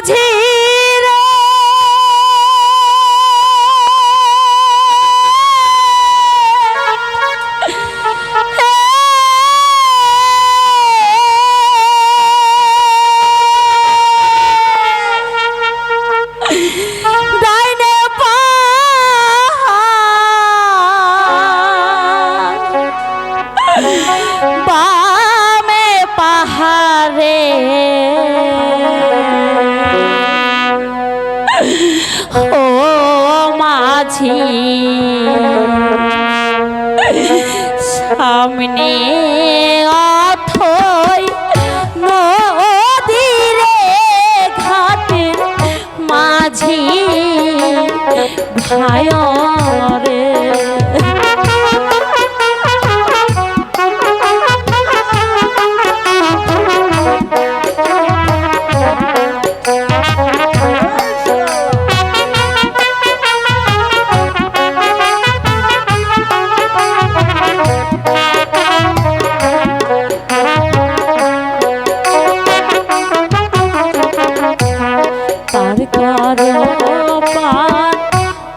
মাঝি রে ডাইনে বামে পাহাড়ে ও মাঝি সামনে অথই নদীরে ঘাটের মাঝি ভাইরে পার করো পার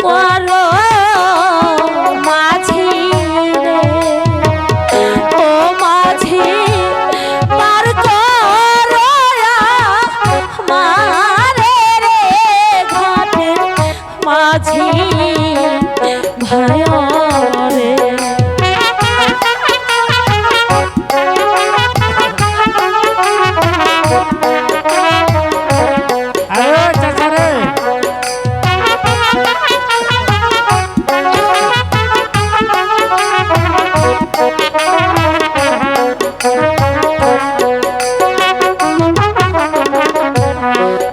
করো মাঝি রে ও মাঝি পার করো মারে রে ঘাটের মাঝি ভাইরে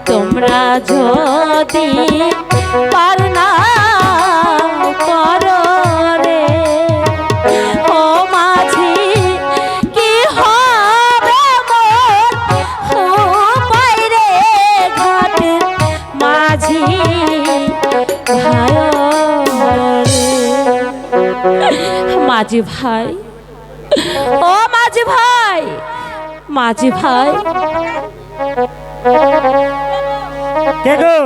তোমরা যদি পার না করো রে ও মাঝি কি হবে মোর বাইরে ঘাটের মাঝি মাঝি ভাই ও মাঝি ভাই মাঝি ভাই কে গো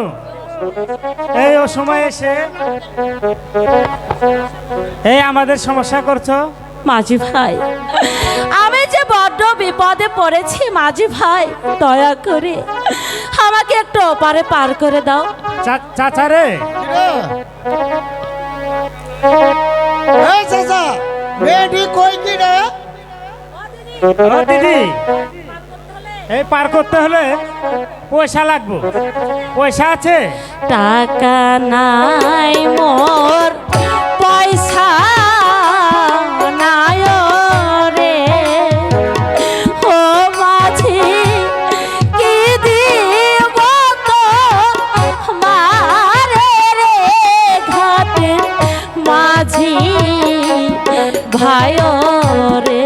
এই অসময় এসে এই আমাদের সমস্যা করছো? মাঝি ভাই আমি যে বড্ড বিপদে পড়েছি মাঝি ভাই দয়া করে আমাকে একটু ওপারে পার করে দাও। চাচা রে এই চাচা বেডি কই কি রে? ও দিদি এই পার করতে হলে পয়সা লাগবে, পয়সা আছে? টাকা নাই মোর পয়সা নাই রে ও মাঝি কি দিব তো মারে রে ঘাটের মাঝি ভাই রে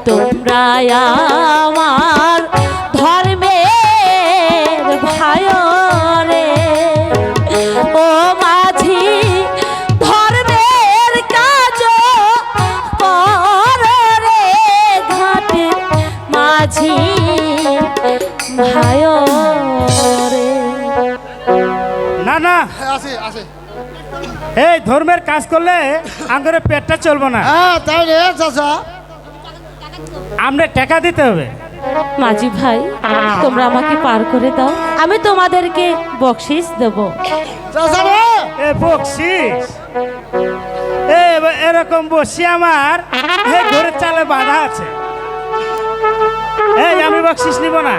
তোমরা আমার ধর্মের ভাই রে ও মাঝি ধর্মের কাজ করো রে ঘাটের মাঝি ভাই রে। না না আছে আছে এই ধর্মের কাজ করলে আমাদের পেটটা চলবো না, হ্যাঁ তাই রে চাচা আমরা টাকা দিতে হবে। মাঝি ভাই তোমরা আমাকে পার করে দাও, আমি তোমাদেরকে বকশিস দেব। চাচা রে এ বকশিস এরকম বসি আমার ঘরের চালে বাধা আছে। এই আমি বকশিস নিব না,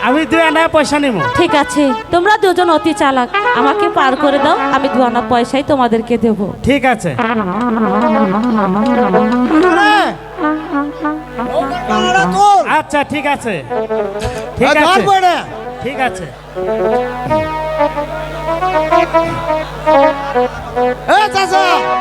আমি 2 আনা পয়সা নিব। ঠিক আছে তোমরা দুজন অতি চালাক, আমাকে পার করে দাও, আমি 2 আনা পয়সাই তোমাদেরকে দেব। ঠিক আছে আচ্ছা ঠিক আছে ঠিক আছে ঠিক আছে। চাচা